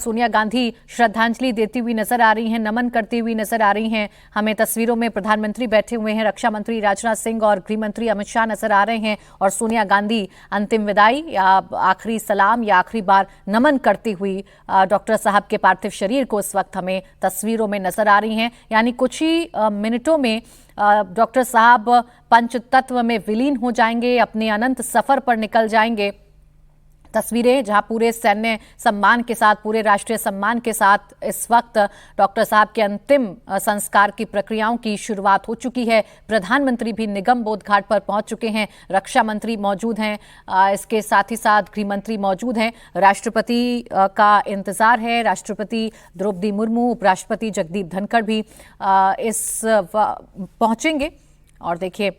सोनिया गांधी श्रद्धांजलि देती हुई नजर आ रही हैं, नमन करती हुई नजर आ रही हैं। हमें तस्वीरों में प्रधानमंत्री बैठे हुए हैं, रक्षा मंत्री राजनाथ सिंह और गृह मंत्री अमित शाह नजर आ रहे हैं और सोनिया गांधी अंतिम विदाई या आखिरी सलाम या आखिरी बार नमन करती हुई डॉक्टर साहब के पार्थिव शरीर को इस वक्त हमें तस्वीरों में नजर आ रही हैं। यानी कुछ ही मिनटों में डॉक्टर साहब पंचतत्व में विलीन हो जाएंगे, अपने अनंत सफर पर निकल जाएंगे। तस्वीरें जहां पूरे सैन्य सम्मान के साथ, पूरे राष्ट्रीय सम्मान के साथ इस वक्त डॉक्टर साहब के अंतिम संस्कार की प्रक्रियाओं की शुरुआत हो चुकी है। प्रधानमंत्री भी निगम बोध घाट पर पहुंच चुके हैं, रक्षा मंत्री मौजूद हैं, इसके साथ ही साथ गृह मंत्री मौजूद हैं। राष्ट्रपति का इंतजार है, राष्ट्रपति द्रौपदी मुर्मू, उपराष्ट्रपति जगदीप धनखड़ भी पहुंचेंगे। और देखिए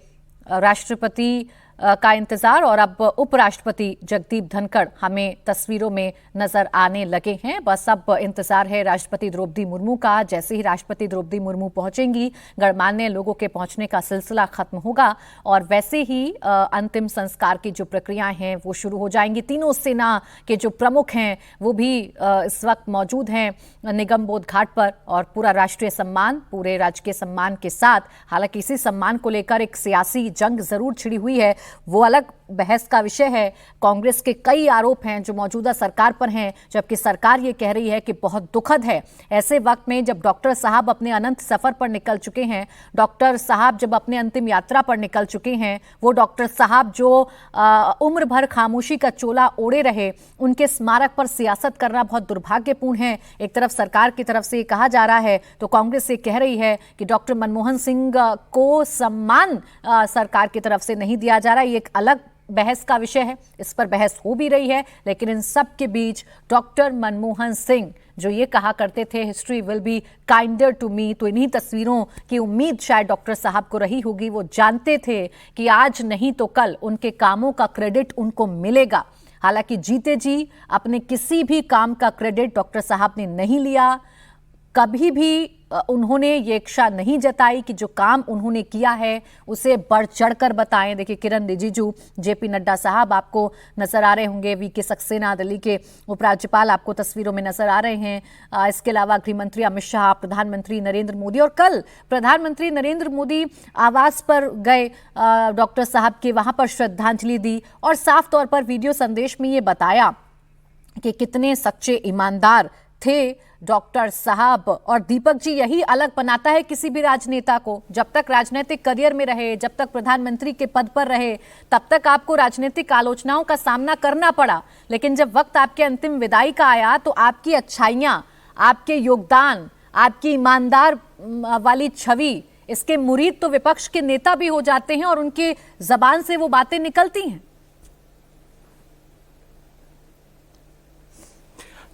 राष्ट्रपति का इंतजार और अब उपराष्ट्रपति जगदीप धनखड़ हमें तस्वीरों में नजर आने लगे हैं। बस अब इंतजार है राष्ट्रपति द्रौपदी मुर्मू का। जैसे ही राष्ट्रपति द्रौपदी मुर्मू पहुंचेंगी, गणमान्य लोगों के पहुंचने का सिलसिला खत्म होगा और वैसे ही अंतिम संस्कार की जो प्रक्रियाएं हैं वो शुरू हो जाएंगी। तीनों सेना के जो प्रमुख हैं वो भी इस वक्त मौजूद हैं निगम बोध घाट पर और पूरा राष्ट्रीय सम्मान, पूरे राजकीय सम्मान के साथ। हालांकि इसी सम्मान को लेकर एक सियासी जंग जरूर छिड़ी हुई है, वो अलग बहस का विषय है। कांग्रेस के कई आरोप हैं जो मौजूदा सरकार पर हैं, जबकि सरकार ये कह रही है कि बहुत दुखद है ऐसे वक्त में जब डॉक्टर साहब अपने अनंत सफर पर निकल चुके हैं, डॉक्टर साहब जब अपने अंतिम यात्रा पर निकल चुके हैं, वो डॉक्टर साहब जो उम्र भर खामोशी का चोला ओढ़े रहे, उनके स्मारक पर सियासत करना बहुत दुर्भाग्यपूर्ण है। एक तरफ सरकार की तरफ से ये कहा जा रहा है तो कांग्रेस ये कह रही है कि डॉक्टर मनमोहन सिंह को सम्मान सरकार की तरफ से नहीं दिया जा रहा। ये एक अलग बहस का विषय है, इस पर बहस हो भी रही है। लेकिन इन सब के बीच डॉक्टर मनमोहन सिंह जो ये कहा करते थे history will be kinder to me, तो इन्हीं तस्वीरों की उम्मीद शायद डॉक्टर साहब को रही होगी। वो जानते थे कि आज नहीं तो कल उनके कामों का क्रेडिट उनको मिलेगा। हालांकि जीते जी अपने किसी भी काम का क्रेडिट डॉक्टर साहब ने नहीं लिया। कभी भी उन्होंने ये इच्छा नहीं जताई कि जो काम उन्होंने किया है उसे बढ़ चढ़कर बताएं। देखिए किरण रिजिजू, जेपी नड्डा साहब आपको नजर आ रहे होंगे, वीके सक्सेना दिल्ली के उपराज्यपाल आपको तस्वीरों में नजर आ रहे हैं। इसके अलावा गृह मंत्री अमित शाह, प्रधानमंत्री नरेंद्र मोदी, और कल प्रधानमंत्री नरेंद्र मोदी आवास पर गए, डॉक्टर साहब के वहां पर श्रद्धांजलि दी और साफ तौर पर वीडियो संदेश में ये बताया कि कितने सच्चे ईमानदार थे डॉक्टर साहब। और दीपक जी, यही अलग बनाता है किसी भी राजनेता को। जब तक राजनीतिक करियर में रहे, जब तक प्रधानमंत्री के पद पर रहे, तब तक आपको राजनीतिक आलोचनाओं का सामना करना पड़ा। लेकिन जब वक्त आपके अंतिम विदाई का आया तो आपकी अच्छाइयां, आपके योगदान, आपकी ईमानदार वाली छवि, इसके मुरीद तो विपक्ष के नेता भी हो जाते हैं और उनकी जबान से वो बातें निकलती हैं।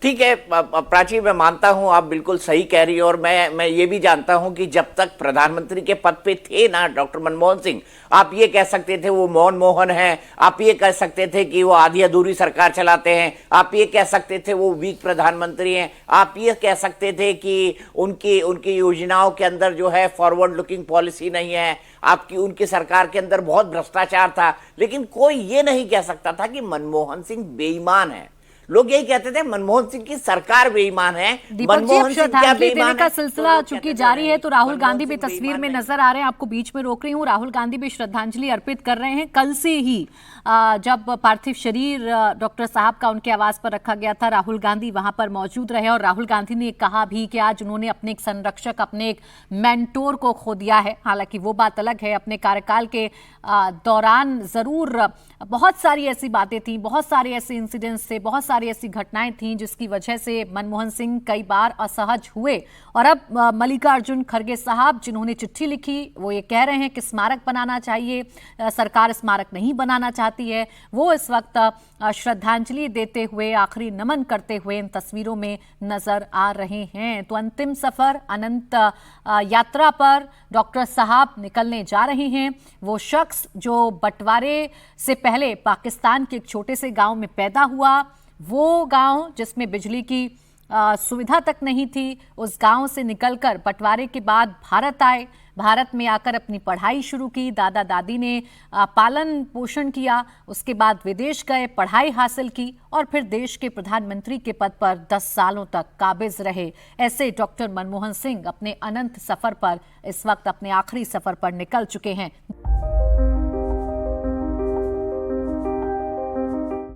ठीक है प्राची, मैं मानता हूं आप बिल्कुल सही कह रही है और मैं ये भी जानता हूं कि जब तक प्रधानमंत्री के पद पे थे ना डॉक्टर मनमोहन सिंह, आप ये कह सकते थे वो मौन मोहन हैं, आप ये कह सकते थे कि वो आधी अधूरी सरकार चलाते हैं, आप ये कह सकते थे वो वीक प्रधानमंत्री हैं, आप ये कह सकते थे कि उनकी योजनाओं के अंदर जो है फॉरवर्ड लुकिंग पॉलिसी नहीं है, आपकी उनकी सरकार के अंदर बहुत भ्रष्टाचार था। लेकिन कोई ये नहीं कह सकता था कि मनमोहन सिंह बेईमान है। लोग यही कहते थे मनमोहन सिंह की सरकार बेईमान है। मनमोहन सिंह क्या बेईमान का सिलसिला चूंकि जारी है तो राहुल गांधी भी तस्वीर में नजर आ रहे हैं। आपको बीच में रोक रही हूँ, राहुल गांधी भी श्रद्धांजलि अर्पित कर रहे हैं। कल से ही जब पार्थिव शरीर डॉक्टर साहब का उनके आवास पर रखा गया था, राहुल गांधी वहां पर मौजूद रहे और राहुल गांधी ने कहा भी कि आज उन्होंने अपने एक संरक्षक, अपने एक मेंटोर को खो दिया है। हालांकि वो बात अलग है, अपने कार्यकाल के दौरान जरूर बहुत सारी ऐसी बातें थी, बहुत सारे ऐसे इंसिडेंट्स थे, बहुत सारी ऐसी घटनाएं थी जिसकी वजह से मनमोहन सिंह कई बार असहज हुए। और अब मल्लिकार्जुन खड़गे साहब जिन्होंने चिट्ठी लिखी, वो ये कह रहे हैं कि स्मारक बनाना चाहिए, सरकार स्मारक नहीं बनाना चाहती है। वो इस वक्त श्रद्धांजलि देते हुए, आखिरी नमन करते हुए इन तस्वीरों में नजर आ रहे हैं। तो अंतिम सफर, अनंत यात्रा पर डॉक्टर साहब निकलने जा रहे हैं। वो शख्स जो बंटवारे से पहले पाकिस्तान के एक छोटे से गांव में पैदा हुआ, वो गांव जिसमें बिजली की सुविधा तक नहीं थी, उस गांव से निकलकर बंटवारे के बाद भारत आए, भारत में आकर अपनी पढ़ाई शुरू की, दादा दादी ने पालन पोषण किया, उसके बाद विदेश गए, पढ़ाई हासिल की और फिर देश के प्रधानमंत्री के पद पर 10 सालों तक काबिज रहे। ऐसे डॉक्टर मनमोहन सिंह अपने अनंत सफर पर इस वक्त अपने आखिरी सफर पर निकल चुके हैं।